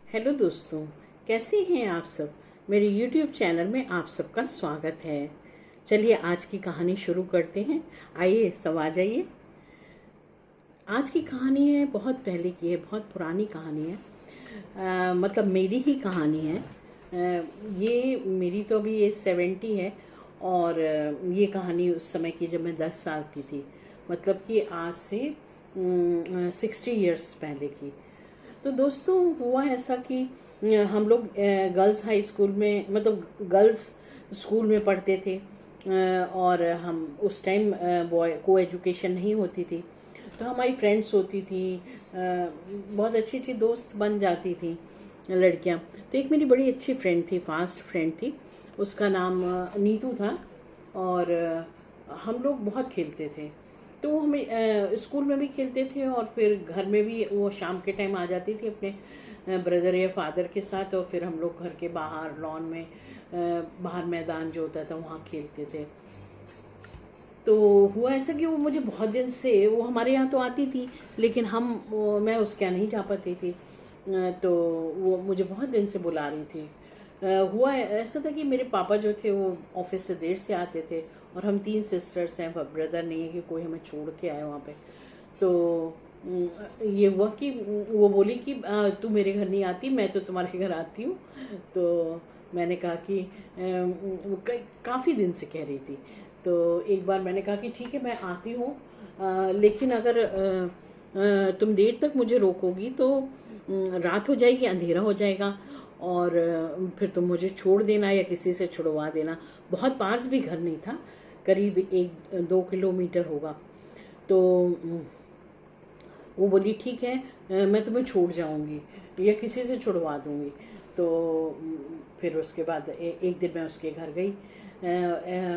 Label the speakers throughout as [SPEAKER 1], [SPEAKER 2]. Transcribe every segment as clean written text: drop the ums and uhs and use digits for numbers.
[SPEAKER 1] Hello दोस्तों, कैसे हैं आप सब। मेरे YouTube चैनल में आप सबका स्वागत है। चलिए आज की कहानी शुरू करते हैं। आइए सब आ जाइए। आज की कहानी है, बहुत पहले की है, बहुत पुरानी कहानी है। मतलब मेरी ही कहानी है। ये मेरी तो अभी एज 70 है और ये कहानी उस समय की जब मैं 10 साल की थी। मतलब कि आज से 60 ईयर्स पहले की। तो दोस्तों हुआ ऐसा कि हम लोग गर्ल्स हाई स्कूल में, मतलब गर्ल्स स्कूल में पढ़ते थे। और हम उस टाइम बॉय को एजुकेशन नहीं होती थी, तो हमारी फ्रेंड्स होती थी। बहुत अच्छी अच्छी दोस्त बन जाती थी लड़कियां। तो एक मेरी बड़ी अच्छी फ्रेंड थी, फास्ट फ्रेंड थी। उसका नाम नीतू था। और हम लोग बहुत खेलते थे। तो वो हमें स्कूल में भी खेलते थे और फिर घर में भी वो शाम के टाइम आ जाती थी अपने ब्रदर या फादर के साथ। और फिर हम लोग घर के बाहर लॉन में, बाहर मैदान जो होता था वहाँ खेलते थे। तो हुआ ऐसा कि वो मुझे बहुत दिन से, वो हमारे यहाँ तो आती थी लेकिन मैं उसके यहाँ नहीं जा पाती थी। तो वो मुझे बहुत दिन से बुला रही थी। हुआ ऐसा था कि मेरे पापा जो थे वो ऑफिस से देर से आते थे और हम 3 सिस्टर्स हैं, ब्रदर नहीं है कि कोई हमें छोड़ के आए वहाँ पे। तो ये हुआ कि वो बोली कि तू मेरे घर नहीं आती, मैं तो तुम्हारे घर आती हूँ। तो मैंने कहा कि वो काफ़ी दिन से कह रही थी। तो एक बार मैंने कहा कि ठीक है मैं आती हूँ, लेकिन अगर तुम देर तक मुझे रोकोगी तो रात हो जाएगी, अंधेरा हो जाएगा और फिर तुम मुझे छोड़ देना या किसी से छुड़वा देना। बहुत पास भी घर नहीं था, करीब 1-2 किलोमीटर होगा। तो वो बोली ठीक है, मैं तुम्हें छोड़ जाऊंगी या किसी से छुड़वा दूंगी। तो फिर उसके बाद एक दिन मैं उसके घर गई।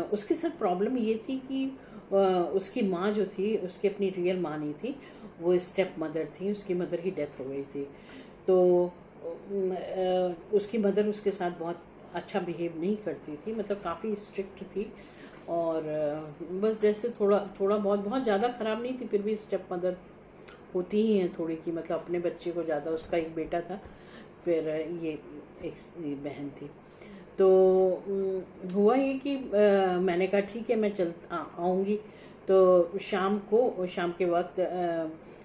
[SPEAKER 1] उसके साथ प्रॉब्लम ये थी कि उसकी माँ जो थी, उसकी अपनी रियल माँ नहीं थी, वो स्टेप मदर थी। उसकी मदर की डेथ हो गई थी। तो उसकी मदर उसके साथ बहुत अच्छा बिहेव नहीं करती थी, मतलब काफ़ी स्ट्रिक्ट थी। और बस जैसे थोड़ा थोड़ा बहुत, बहुत ज़्यादा ख़राब नहीं थी, फिर भी स्टेप मदर होती ही हैं थोड़ी की, मतलब अपने बच्चे को ज़्यादा। उसका एक बेटा था, फिर ये एक बहन थी। तो हुआ ये कि मैंने कहा ठीक है मैं आऊँगी। तो शाम के वक्त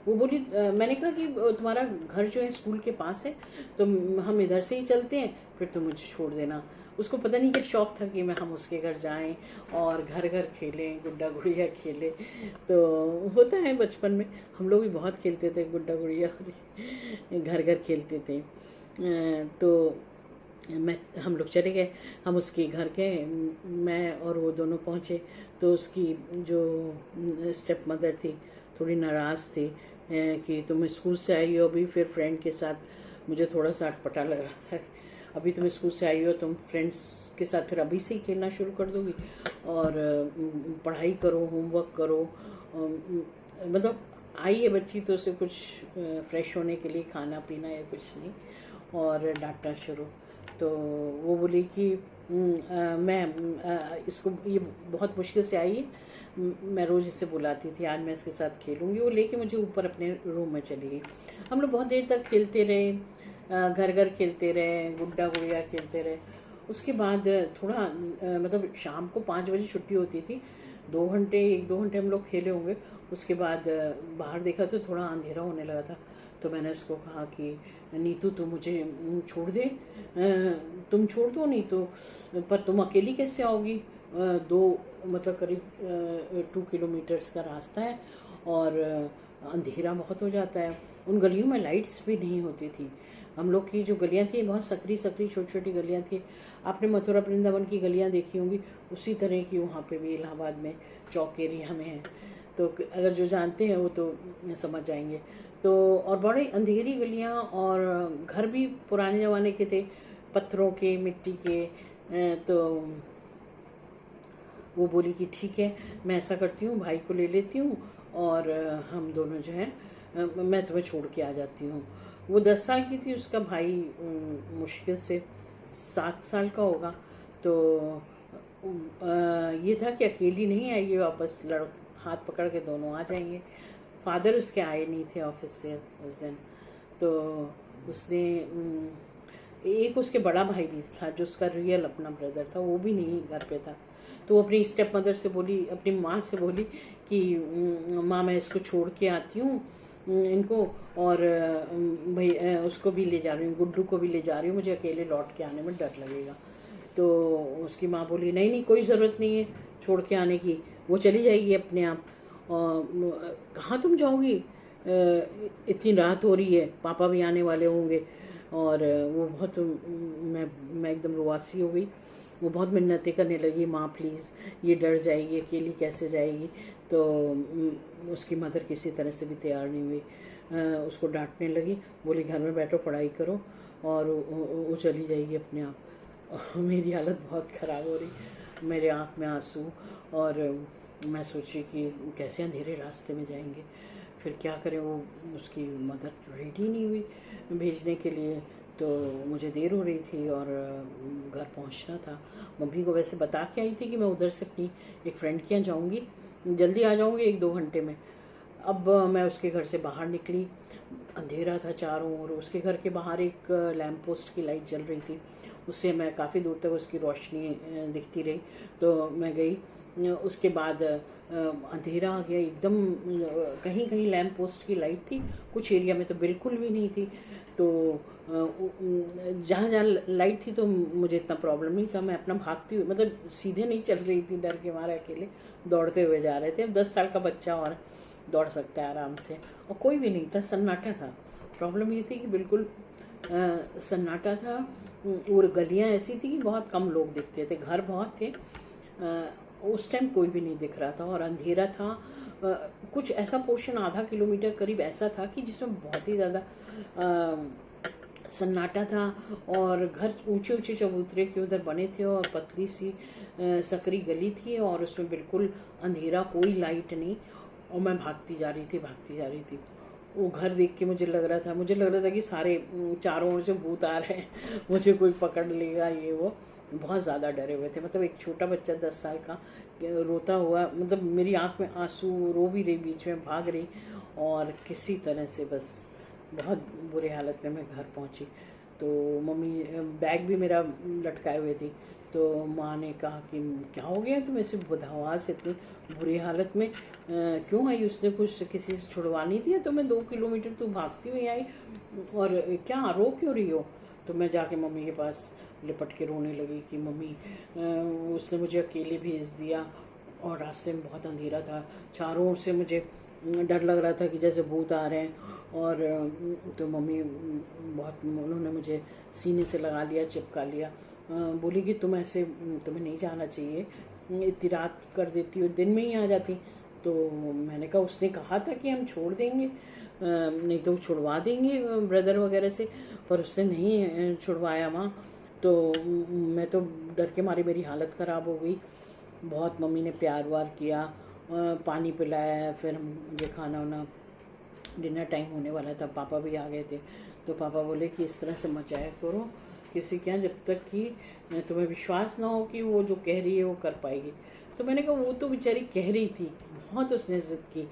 [SPEAKER 1] वो बोली, मैंने कहा कि तुम्हारा घर जो है स्कूल के पास है, तो हम इधर से ही चलते हैं, फिर तुम मुझे छोड़ देना। उसको पता नहीं क्या शौक था कि हम उसके घर जाएं और घर घर खेलें, गुड्डा गुड़िया खेलें। तो होता है बचपन में, हम लोग भी बहुत खेलते थे गुड्डा गुड़िया, घर घर खेलते थे। तो हम लोग चले गए, हम उसके घर गए, मैं और वो दोनों पहुँचे। तो उसकी जो स्टेप मदर थी थोड़ी नाराज़ थी कि तुम स्कूल से आई हो अभी फिर फ्रेंड के साथ। मुझे थोड़ा सा अटपटा लग रहा था, अभी तुम स्कूल से आई हो, तुम फ्रेंड्स के साथ फिर अभी से ही खेलना शुरू कर दोगी और पढ़ाई करो, होमवर्क करो। मतलब आई है बच्ची तो उसे कुछ फ्रेश होने के लिए खाना पीना या कुछ नहीं, और डांटना शुरू। तो वो बोली कि इसको ये बहुत मुश्किल से आई है, मैं रोज़ इसे बुलाती थी, आज मैं इसके साथ खेलूँगी। वो लेके मुझे ऊपर अपने रूम में चली गई। हम लोग बहुत देर तक खेलते रहे, घर घर खेलते रहे, गुड्डा गुड़िया खेलते रहे। उसके बाद थोड़ा मतलब शाम को 5 बजे छुट्टी होती थी, 1-2 घंटे हम लोग खेले होंगे। उसके बाद बाहर देखा तो थोड़ा अंधेरा होने लगा था। तो मैंने उसको कहा कि नीतू तुम मुझे छोड़ दे, तुम छोड़ दो नीतू, पर तुम अकेली कैसे आओगी। दो मतलब करीब 2 किलोमीटर्स का रास्ता है और अंधेरा बहुत हो जाता है। उन गलियों में लाइट्स भी नहीं होती थी। हम लोग की जो गलियाँ थी बहुत सकरी सकरी छोटी छोटी गलियाँ थी। आपने मथुरा वृंदावन की गलियाँ देखी होंगी, उसी तरह की वहाँ पे भी इलाहाबाद में चौक एरिया में है। तो अगर जो जानते हैं वो तो समझ जाएंगे। तो और बड़ी अंधेरी गलियाँ और घर भी पुराने ज़माने के थे, पत्थरों के, मिट्टी के। तो वो बोली कि ठीक है मैं ऐसा करती हूँ, भाई को ले लेती हूँ और हम दोनों जो हैं, मैं तुम्हें छोड़ के आ जाती हूँ। वो 10 साल की थी, उसका भाई मुश्किल से 7 साल का होगा। तो ये था कि अकेली नहीं आएगी वापस, हाथ पकड़ के दोनों आ जाएंगे। फादर उसके आए नहीं थे ऑफिस से उस दिन। तो उसने एक उसके बड़ा भाई भी था जो उसका रियल अपना ब्रदर था, वो भी नहीं घर पे था। तो वो अपनी स्टेप मदर से बोली, अपनी माँ से बोली कि माँ मैं इसको छोड़ के आती हूँ इनको, और भाई उसको भी ले जा रही हूँ, गुड्डू को भी ले जा रही हूँ, मुझे अकेले लौट के आने में डर लगेगा। तो उसकी माँ बोली नहीं नहीं कोई ज़रूरत नहीं है छोड़ के आने की, वो चली जाएगी अपने आप। कहाँ तुम जाओगी, इतनी रात हो रही है, पापा भी आने वाले होंगे। और वो बहुत, मैं एकदम रुआसी हो गई। वो बहुत मिन्नतें करने लगी, माँ प्लीज़, ये डर जाएगी, अकेली कैसे जाएगी। तो उसकी मदर किसी तरह से भी तैयार नहीं हुई, उसको डांटने लगी, बोली घर में बैठो पढ़ाई करो, और वो चली जाएगी अपने आप। मेरी हालत बहुत ख़राब हो रही, मेरे आँख में आंसू, और मैं सोची कि कैसे अंधेरे रास्ते में जाएंगे, फिर क्या करें। वो उसकी मदर रेडी नहीं हुई भेजने के लिए, तो मुझे देर हो रही थी और घर पहुंचना था। मम्मी को वैसे बता के आई थी कि मैं उधर से अपनी एक फ्रेंड के यहाँ जाऊँगी, जल्दी आ जाऊँगी 1-2 घंटे में। अब मैं उसके घर से बाहर निकली, अंधेरा था चारों ओर। उसके घर के बाहर एक लैंप पोस्ट की लाइट जल रही थी, उससे मैं काफ़ी दूर तक उसकी रोशनी दिखती रही। तो मैं गई, उसके बाद अंधेरा आ गया एकदम। कहीं कहीं लैंप पोस्ट की लाइट थी, कुछ एरिया में तो बिल्कुल भी नहीं थी। तो जहाँ जहाँ लाइट थी तो मुझे इतना प्रॉब्लम नहीं था, मैं अपना भागती हुई, मतलब सीधे नहीं चल रही थी, डर के मारे अकेले दौड़ते हुए जा रहे थे। अब 10 साल का बच्चा और दौड़ सकता है आराम से, और कोई भी नहीं था, सन्नाटा था। प्रॉब्लम ये थी कि बिल्कुल सन्नाटा था, और गलियाँ ऐसी थी कि बहुत कम लोग दिखते थे, घर बहुत थे। उस टाइम कोई भी नहीं दिख रहा था और अंधेरा था। कुछ ऐसा पोर्शन आधा किलोमीटर करीब ऐसा था कि जिसमें बहुत ही ज़्यादा सन्नाटा था, और घर ऊंचे ऊंचे चबूतरे के उधर बने थे, और पतली सी सकरी गली थी, और उसमें बिल्कुल अंधेरा, कोई लाइट नहीं। और मैं भागती जा रही थी। वो घर देख के मुझे लग रहा था कि सारे चारों ओर से भूत आ रहे हैं, मुझे कोई पकड़ लेगा, ये वो। बहुत ज़्यादा डरे हुए थे, मतलब एक छोटा बच्चा 10 साल का रोता हुआ, मतलब मेरी आंख में आंसू, रो भी रही, बीच में भाग रही, और किसी तरह से बस बहुत बुरे हालत में मैं घर पहुंची। तो मम्मी बैग भी मेरा लटकाए हुए थी, तो माँ ने कहा कि क्या हो गया तुम ऐसे बदहवास इतनी बुरी हालत में क्यों आई, उसने कुछ किसी से छुड़वा नहीं दिया तुम्हें, 2 किलोमीटर तू भागती हुई आई, और क्या रो क्यों रही हो। तो मैं जाके मम्मी के पास लिपट के रोने लगी कि मम्मी उसने मुझे अकेले भेज दिया, और रास्ते में बहुत अंधेरा था, चारों ओर से मुझे डर लग रहा था कि जैसे भूत आ रहे हैं। और तो मम्मी बहुत, उन्होंने मुझे सीने से लगा लिया, चिपका लिया, बोली कि तुम्हें नहीं जाना चाहिए, इतनी रात कर देती हो, दिन में ही आ जाती। तो मैंने कहा उसने कहा था कि हम छोड़ देंगे, नहीं तो छुड़वा देंगे ब्रदर वगैरह से, पर उसने नहीं छुड़वाया माँ। तो मैं तो डर के मारे मेरी हालत ख़राब हो गई। बहुत मम्मी ने प्यार वार किया, पानी पिलाया, फिर हम ये खाना वाना, डिनर टाइम होने वाला था, पापा भी आ गए थे। तो पापा बोले कि इस तरह से मचाया करो किसी के यहाँ, जब तक कि तुम्हें विश्वास ना हो कि वो जो कह रही है वो कर पाएगी। तो मैंने कहा वो तो बेचारी कह रही थी, बहुत उसने ज़िद की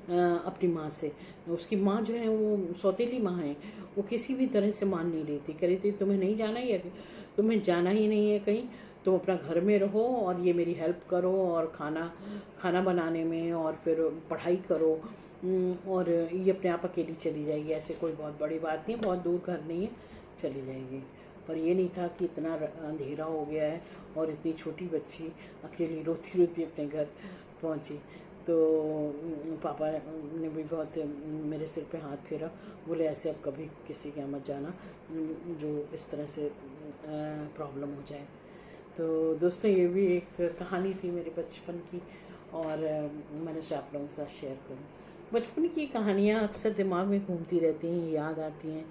[SPEAKER 1] अपनी माँ से। उसकी माँ जो है वो सौतेली माँ है, वो किसी भी तरह से मान नहीं रही थी, कह रही थी तुम्हें नहीं जाना ही है, तुम्हें जाना ही नहीं है कहीं, तुम अपना घर में रहो और ये मेरी हेल्प करो, और खाना बनाने में, और फिर पढ़ाई करो, और ये अपने आप अकेली चली जाएगी, ऐसे कोई बहुत बड़ी बात नहीं, बहुत दूर घर नहीं है, चली जाएगी। पर ये नहीं था कि इतना अंधेरा हो गया है और इतनी छोटी बच्ची अकेली रोती रोती अपने घर पहुंची। तो पापा ने भी बहुत मेरे सिर पे हाथ फेरा, बोले ऐसे अब कभी किसी के यहाँ मत जाना जो इस तरह से प्रॉब्लम हो जाए। तो दोस्तों ये भी एक कहानी थी मेरे बचपन की, और मैंने सोचा आप लोगों के साथ शेयर करूं। बचपन की कहानियाँ अक्सर दिमाग में घूमती रहती हैं, याद आती हैं,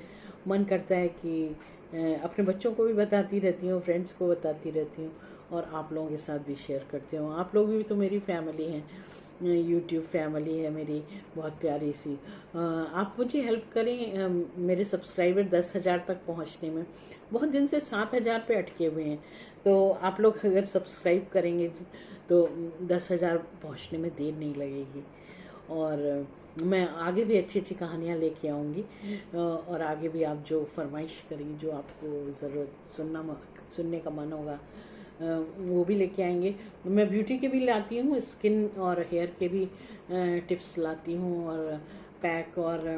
[SPEAKER 1] मन करता है कि अपने बच्चों को भी बताती रहती हूँ, फ्रेंड्स को बताती रहती हूँ, और आप लोगों के साथ भी शेयर करती हूँ। आप लोग भी तो मेरी फैमिली हैं, यूट्यूब फैमिली है मेरी बहुत प्यारी सी। आप मुझे हेल्प करें मेरे सब्सक्राइबर 10,000 तक पहुंचने में। बहुत दिन से 7,000 पे अटके हुए हैं, तो आप लोग अगर सब्सक्राइब करेंगे तो 10,000 पहुंचने में देर नहीं लगेगी। और मैं आगे भी अच्छी अच्छी कहानियाँ लेके आऊँगी और आगे भी आप जो फरमाइश करेंगी, जो आपको ज़रूरत सुनने का मन होगा वो भी लेके आएंगे। मैं ब्यूटी के भी लाती हूँ, स्किन और हेयर के भी टिप्स लाती हूँ, और पैक और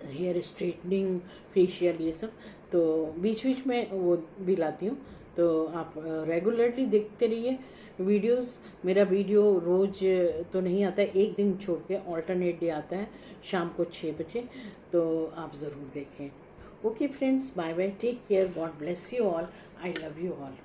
[SPEAKER 1] हेयर स्ट्रेटनिंग, फेशियल, ये सब तो बीच बीच में वो भी लाती हूँ। तो आप रेगुलरली देखते रहिए वीडियोस। मेरा वीडियो रोज़ तो नहीं आता है, एक दिन छोड़ के ऑल्टरनेट डे आता है शाम को 6 बजे, तो आप ज़रूर देखें। Okay friends, bye bye, take care, God bless you all, I love you all.